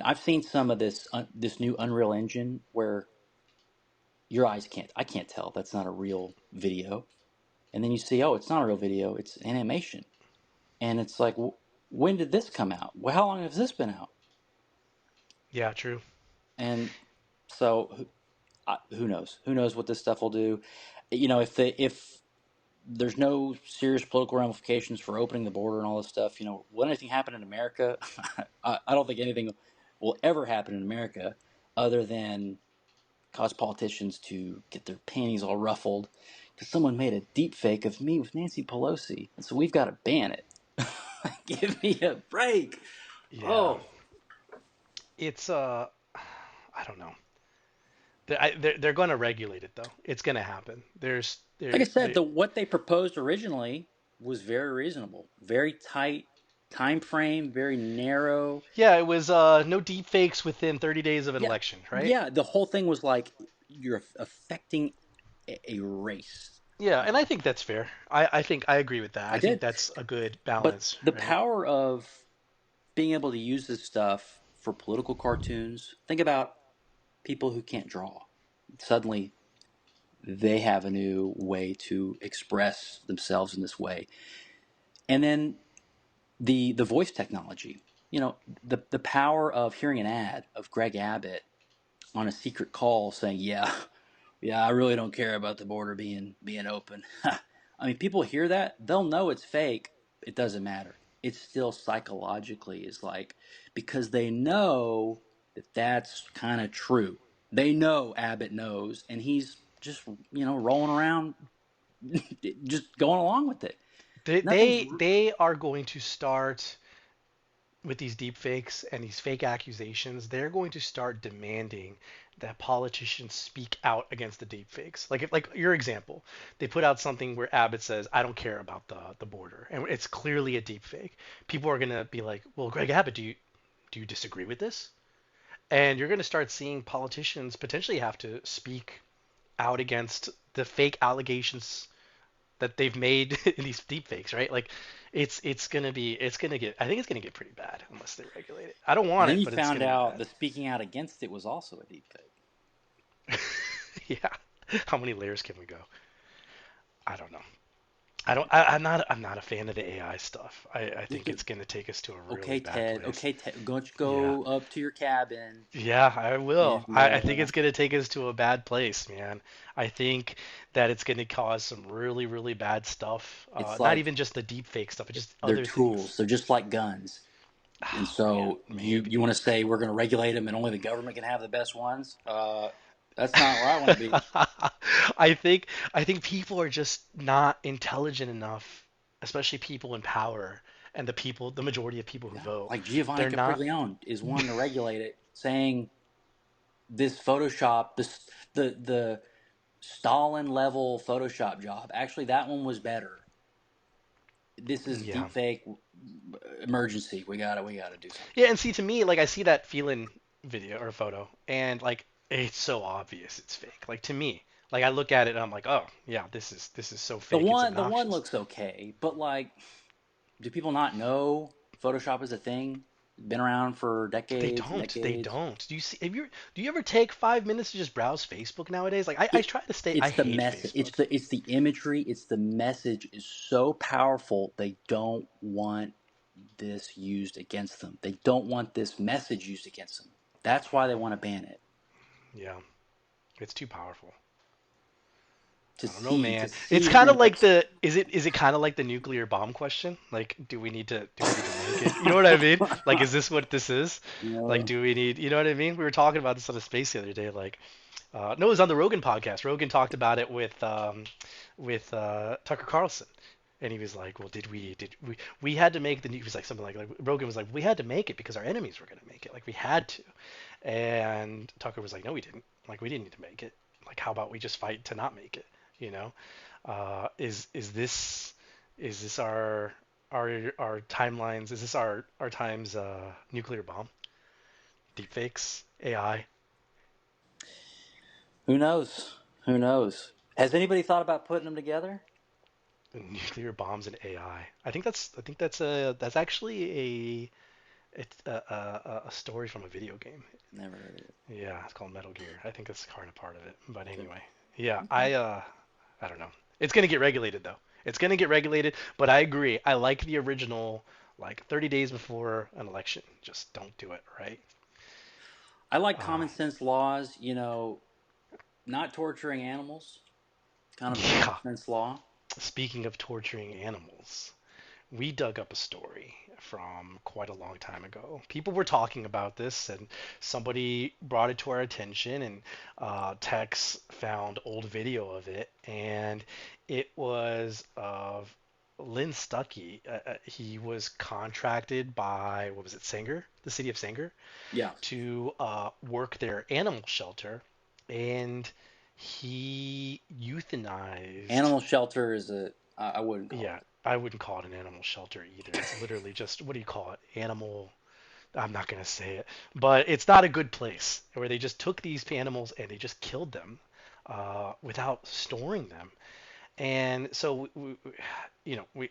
I've seen some of this new Unreal Engine where your eyes can't. I can't tell that's not a real video, and then you see, oh, it's not a real video. It's animation, and it's like, when did this come out? Well, how long has this been out? Yeah, true. And so, who knows? Who knows what this stuff will do? If there's no serious political ramifications for opening the border and all this stuff, will anything happen in America? I don't think anything will ever happen in America other than cause politicians to get their panties all ruffled because someone made a deep fake of me with Nancy Pelosi. And so we've got to ban it. Give me a break. Yeah. Oh, It's I don't know. They're going to regulate it though. It's going to happen. like I There said, what they proposed originally was very reasonable, very tight time frame, very narrow. Yeah, it was no deep fakes within 30 days of an Yeah, election, right? yeah. The whole thing was like you're affecting a race. Yeah, and I think that's fair. I think I agree with that. I I think did, that's a good but balance, the right? power of being able to use this stuff for political cartoons. Think about people who can't draw. Suddenly, they have a new way to express themselves in this way. And then the voice technology. The power of hearing an ad of Greg Abbott on a secret call saying, "Yeah, yeah, I really don't care about the border being open." I mean, people hear that, they'll know it's fake. It doesn't matter. It still psychologically is like because they know that that's kind of true. They know Abbott knows, and he's just rolling around, just going along with it. They Nothing's. they they are going to start with these deep fakes and these fake accusations. They're going to start demanding that politicians speak out against the deep fakes. Like if, like your example, they put out something where Abbott says, "I don't care about the border," and it's clearly a deep fake. People are gonna be like, "Well, Greg Abbott, do you disagree with this?" And you're going to start seeing politicians potentially have to speak out against the fake allegations that they've made in these deepfakes, right? Like, it's gonna get I think it's gonna get pretty bad unless they regulate it. I don't And want then it, you but it's found gonna get out bad. the speaking out against it was also a deep fake. Yeah. How many layers can we go? I don't know. I don't. I'm not a fan of the AI stuff. I think it's gonna take us to a really Okay, bad Ted. place. Okay, Ted. Don't you Yeah. go up to your cabin Yeah, I will. and I think it's going to take us to a bad place, man. I think that it's going to cause some really, really bad stuff. it's Not like even just the deep fake stuff, but just they're other things. tools. They're just like guns. And Oh, man, so you maybe. want to say we're going to regulate them and only the government can have the best ones? That's not where I want to be. I think people are just not intelligent enough, especially people in power and the majority of people who Yeah, vote. like Giovanni They're not. Capriglione is one to regulate it, saying this Photoshop, the Stalin level Photoshop job. Actually, that one was better. This is Yeah. deep fake emergency. We gotta do something. Yeah, and see, to me, like I see that feeling video or photo, and like it's so obvious it's fake. Like to me, like I look at it and I'm like, oh yeah, this is so The fake, it's one obnoxious. looks okay, but like, do people not know Photoshop is a thing? Been around for They decades and don't. They decades. don't. Do you see? Have you? Do you ever take 5 minutes to just browse Facebook nowadays? Like I It try to stay. I it's the hate message. Facebook. It's the imagery. It's the message is so powerful. They don't want this used against them. They don't want this message used against them. That's why they want to ban it. Yeah, it's too powerful. To I don't know, see to man. It's see in kind the of like next. the is it kind of like the nuclear bomb question? Like, do we need to make it? You know what I mean? Like, is this what this is? Like, No. do we need? You know what I mean? We were talking about this on the space the other day. Like, no, it was on the Rogan podcast. Rogan talked about it with Tucker Carlson, and he was like, "Well, we had to make the he was like something like Rogan was like we had to make it because our enemies were gonna make it. Like we had to." And Tucker was like, "No, we didn't. Like we didn't need to make it. Like how about we just fight to not make it? You know? Is this our timelines? Is this our times nuclear bomb, deepfakes, AI, Who knows? Who knows? Has anybody thought about putting them together? nuclear bombs, and AI? I think that's actually it's a story from a video game. Never heard of it. Yeah, it's called Metal Gear. I think that's kind of part of it. But anyway, yeah, Okay. I don't know. It's gonna get regulated though. It's gonna get regulated, but I agree. I like the original, like 30 days before an election. Just don't do it, right? I like Uh, common sense laws. Not torturing animals. Kind of a common yeah. sense law. Speaking of torturing animals, we dug up a story from quite a long time ago. People were talking about this, and somebody brought it to our attention, and Tex found old video of it, and it was of Lynn Stuckey. He was contracted by, what was it, Sanger, the city of Sanger, Yeah. to work their animal shelter, and he euthanized. Animal shelter is I wouldn't call Yeah, it. I wouldn't call it an animal shelter either. It's literally just, what do you call it? Animal. I'm not gonna say it, but it's not a good place where they just took these animals and they just killed them without storing them. And so, we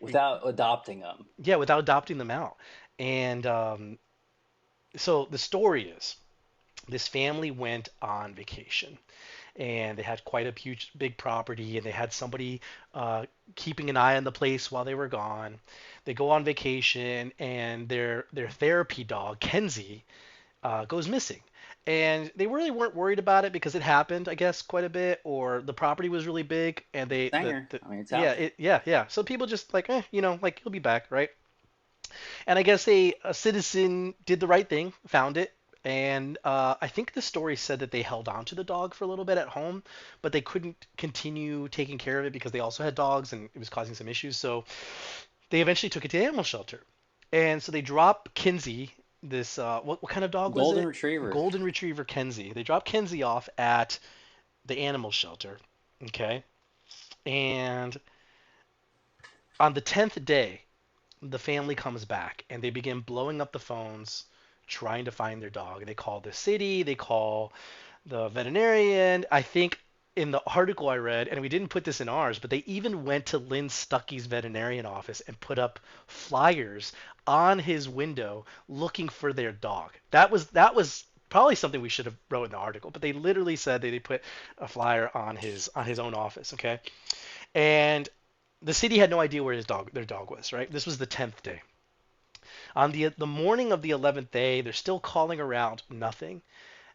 Without adopting them. yeah, without adopting them out. And so the story is this family went on vacation and they had quite a huge big property and they had somebody keeping an eye on the place while they were gone. They go on vacation and their therapy dog Kenzie goes missing. And they really weren't worried about it because it happened, I guess, quite a bit, or the property was really big, and Sanger. I mean, it's yeah, out there. yeah. So people just like, like he'll be back, right? And I guess a citizen did the right thing, found it, and I think the story said that they held on to the dog for a little bit at home, but they couldn't continue taking care of it because they also had dogs and it was causing some issues. So they eventually took it to the animal shelter, and so they drop Kinsey. This what kind of dog was Golden it? retriever. Golden Retriever Kenzie. They drop Kenzie off at the animal shelter. Okay, and on the 10th day, the family comes back and they begin blowing up the phones trying to find their dog. They call the city, they call the veterinarian. I think in the article I read, and we didn't put this in ours, but they even went to Lynn Stuckey's veterinarian office and put up flyers on his window looking for their dog. That was probably something we should have wrote in the article, but they literally said that they put a flyer on his own office, okay? And the city had no idea where their dog was, right? This was the 10th day. On the morning of the 11th day, they're still calling around, nothing.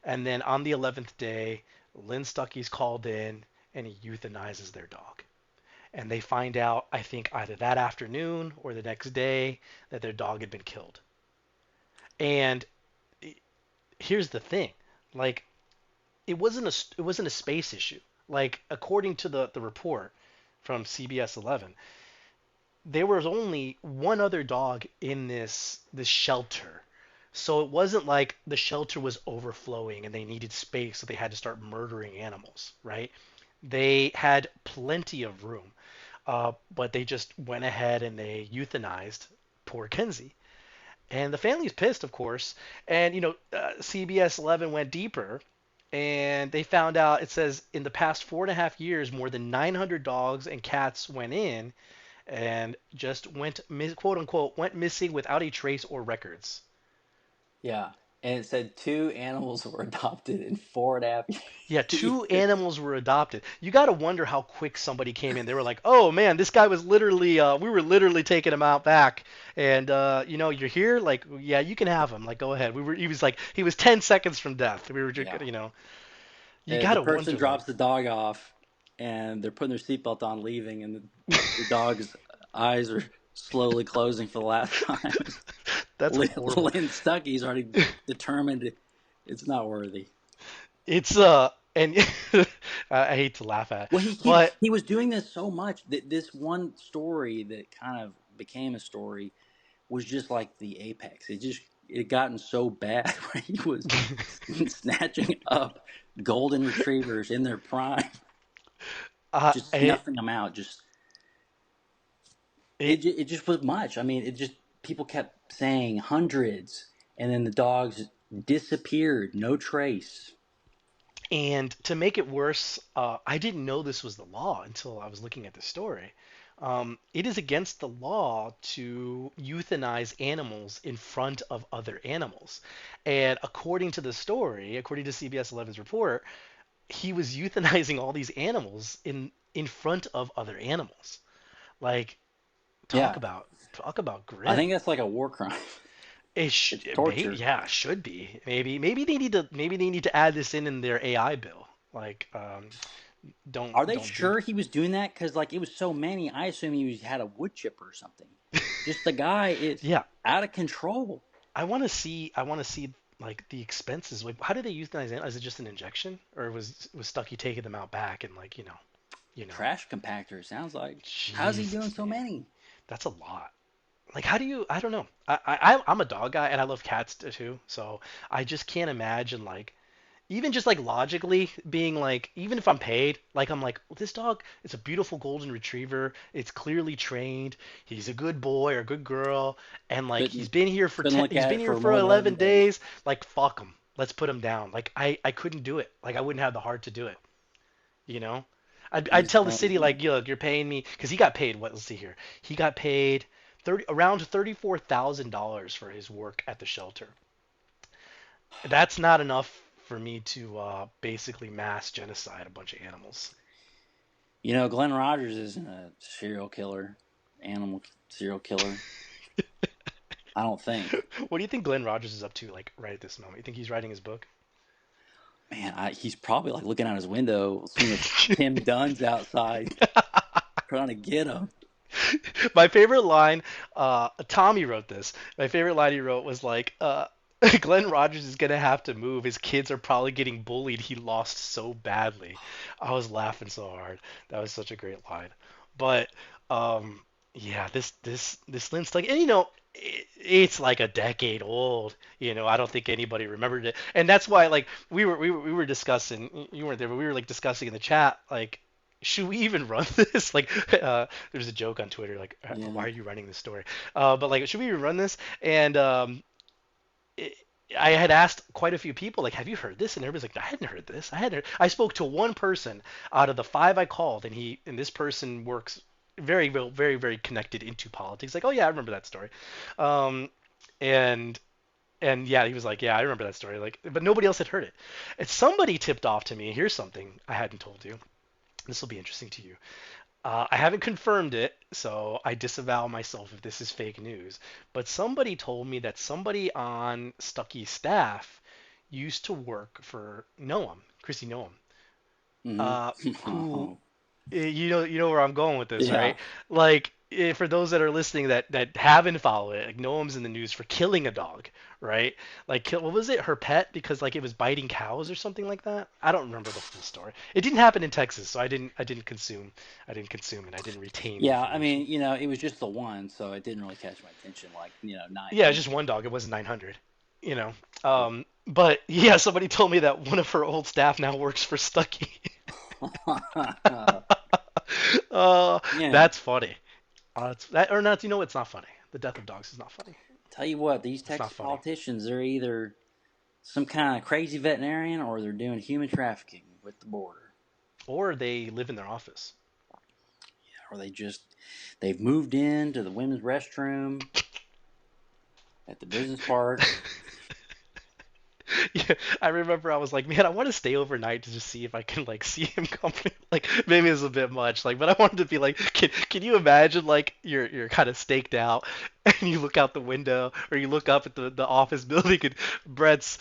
And then on the 11th day, Lynn Stuckey's called in and he euthanizes their dog. And they find out, I think, either that afternoon or the next day that their dog had been killed. And here's the thing, like it wasn't a space issue. Like according to the report from CBS 11, there was only one other dog in this shelter. So it wasn't like the shelter was overflowing and they needed space, so they had to start murdering animals, right? They had plenty of room, but they just went ahead and they euthanized poor Kenzie. And the family's pissed, of course. And, CBS 11 went deeper and they found out, it says in the past 4.5 years, more than 900 dogs and cats went in and just quote unquote, went missing without a trace or records. Yeah. And it said two animals were adopted in 4.5 Yeah, two years. animals were adopted. You got to wonder how quick somebody came in. They were like, "Oh man, this guy was literally, we were literally taking him out back, and you're here. Like, yeah, you can have him. Like, go ahead." He was 10 seconds from death. We were just, Yeah. you The got to person wonder, like, drops the dog off, and they're putting their seatbelt on, leaving, and the dog's eyes are slowly closing for the last time. that's horrible. Lynn Stuckey's already determined it's not worthy. It's and I hate to laugh at, it, Well, but he was doing this so much that this one story that kind of became a story was just like the apex. It gotten so bad where he was snatching up golden retrievers in their prime, just it snuffing them out. Just it it just was much. I mean, it just people kept saying hundreds, and then the dogs disappeared, no trace. And to make it worse, I didn't know this was the law until I was looking at the story. It is against the law to euthanize animals in front of other animals. And according to the story, according to CBS 11's report, he was euthanizing all these animals in front of other animals. Like Yeah, talk about I grim. think that's like a war crime. It's torture. Yeah, should be. Maybe they need to add this in their AI bill. Like, Are they don't do. sure he was doing that? Because like it was so many, I assume had a wood chipper or something. Just the guy is Yeah, out of control. I want to see like the expenses. Like, how did they euthanize it? Is it just an injection, or was Stucky taking them out back and like you know? Trash compactor sounds like. How's he doing Jesus, so man, many? that's a lot. Like, how do you? I don't know. I'm a dog guy and I love cats too, so I just can't imagine like even just like logically being like, even if I'm paid, like I'm like, well, this dog, it's a beautiful golden retriever, it's clearly trained, he's a good boy or good girl, and like Couldn't look he's at been it here for for more than 11 11 days. days, like fuck him, let's put him down. Like I couldn't do it, like I wouldn't have the heart to do it, you know. I'd He's tell the city amazing. like, look, you're paying me because he got paid. What? Let's see here. He got paid around $34,000 for his work at the shelter. That's not enough for me to basically mass genocide a bunch of animals. You know, Glenn Rogers isn't a serial killer, animal serial killer. I don't think. What do you think Glenn Rogers is up to, like right at this moment? You think he's writing his book? Man, he's probably like looking out his window, seeing if Tim Dunn's outside trying to get him. My favorite line, Tommy wrote this. My favorite line he wrote was like, Glenn Rogers is gonna have to move. His kids are probably getting bullied. He lost so badly. I was laughing so hard. That was such a great line. But yeah, this Lynn Stuck, and it's like a decade old. I don't think anybody remembered it, and that's why like we were discussing. You weren't there, but we were like discussing in the chat like. Should we even run this? Like, there's a joke on Twitter, like, why Yeah. are you running this story? But like, should we even run this? And it, I had asked quite a few people, like, have you heard this? And everybody's like, I hadn't heard this. I hadn't heard. I spoke to one person out of the five I called, and this person works very, very, very connected into politics. Like, oh yeah, I remember that story. Um, and and yeah, he was like, yeah, I remember that story. Like, but nobody else had heard it. And somebody tipped off to me. Here's something I hadn't told you. This will be interesting to you. I haven't confirmed it, so I disavow myself if this is fake news. But somebody told me that somebody on Stucky's staff used to work for Noam, Chrissy Noam, uh, who Mm-hmm. you know where I'm going with this, Yeah. right? Like, for those that are listening that haven't followed it, like Noam's in the news for killing a dog, right? Like, what was it? Her pet because like it was biting cows or something like that. I don't remember the full story. It didn't happen in Texas, so I didn't consume it. I didn't retain the Yeah, I information. mean, it was just the one, so it didn't really catch my attention. Like, not Yeah, it's you. just one dog. It wasn't 900, you know. Yeah. But yeah, somebody told me that one of her old staff now works for Stucky. uh, Yeah. that's funny. That or not? You know, it's not funny. The death of dogs is not funny. Tell you what, these It's not Texas funny. politicians, they're either some kind of crazy veterinarian or they're doing human trafficking with the border. Or they live in their office. Or they've moved into the women's restroom at the business park. Yeah, I remember I was like, man, I want to stay overnight to just see if I can like see him come. Like maybe it's a bit much, like, but I wanted to be like, can you imagine like you're kind of staked out and you look out the window or you look up at the office building and Brett's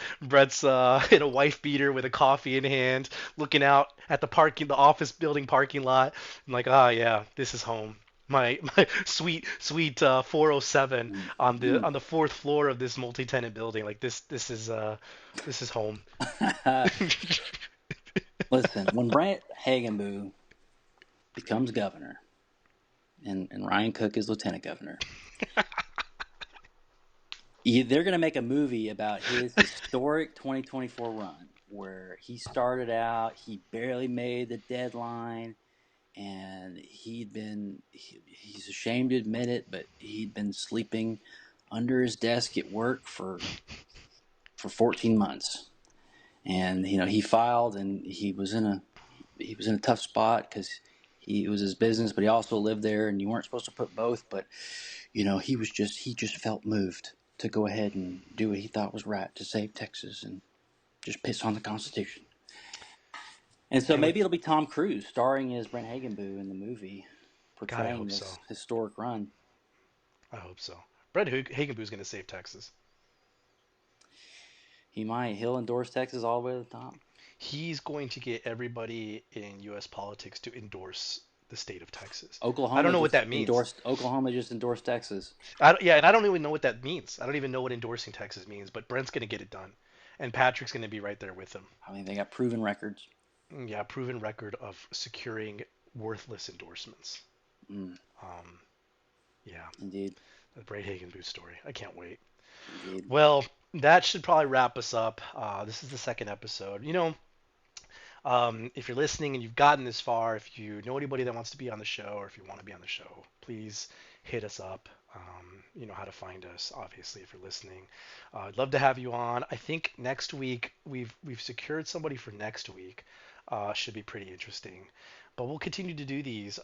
in a wife beater with a coffee in hand, looking out at the office building parking lot. I'm like, ah, yeah, this is home. My sweet 407 on Mm-hmm. the fourth floor of this multi-tenant building. Like this is home. Listen, when Brent Hagenbuch becomes governor and Ryan Cook is lieutenant governor, they're going to make a movie about his historic 2024 run where he started out, he barely made the deadline, and he's ashamed to admit it, but he'd been sleeping under his desk at work for 14 months. And he filed, and he was in a tough spot because it was his business, but he also lived there, and you weren't supposed to put both. But he just felt moved to go ahead and do what he thought was right to save Texas and just piss on the Constitution. And so And with maybe it'll be Tom Cruise starring as Brent Hagenbuch in the movie, God, I portraying hope so. this historic run. I hope so. Brett Hagenboo's gonna save Texas. He might. He'll endorse Texas all the way to the top. He's going to get everybody in U.S. politics to endorse the state of Texas. I don't Oklahoma know what just that means. endorsed. Oklahoma just endorsed Texas. Yeah, and I don't even know what that means. I don't even know what endorsing Texas means. But Brent's gonna get it done, and Patrick's gonna be right there with him. I mean, they got proven records. Yeah, proven record of securing worthless endorsements. Mm, Um, yeah, indeed, the Brett Hagenbooth story. I can't wait. indeed. Well, that should probably wrap us up. This is the second episode. If you're listening and you've gotten this far, if you know anybody that wants to be on the show or if you want to be on the show, please hit us up. You know how to find us, obviously, if you're listening. I'd love to have you on. I think next week we've secured somebody for next week. Should be pretty interesting, but we'll continue to do these.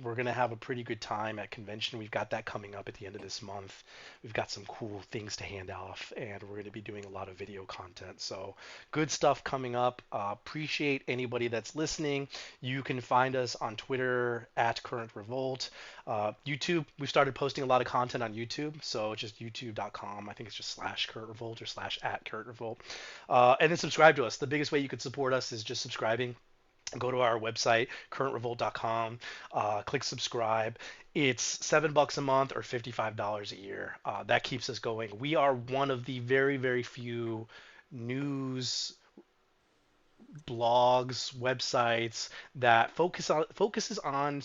We're gonna have a pretty good time at convention. We've got that coming up at the end of this month. We've got some cool things to hand off, and we're gonna be doing a lot of video content. So good stuff coming up. Appreciate anybody that's listening. You can find us on Twitter at Current Revolt. YouTube, we've started posting a lot of content on YouTube, so just youtube.com. I think it's just slash Current Revolt or slash at Current Revolt. And then subscribe to us. The biggest way you could support us is just subscribing. Go to our website, currentrevolt.com, click subscribe. It's $7 a month or $55 a year. That keeps us going. We are one of the very, very few news blogs, websites that focuses on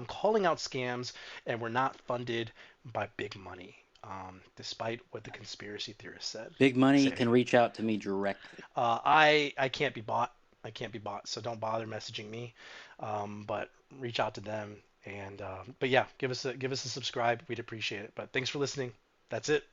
calling out scams, and we're not funded by big money, despite what the conspiracy theorists Big money say. can reach out to me directly. I can't be bought. I can't be bought, so don't bother messaging me. But reach out to them, and but yeah, give us a subscribe. We'd appreciate it. But thanks for listening. That's it.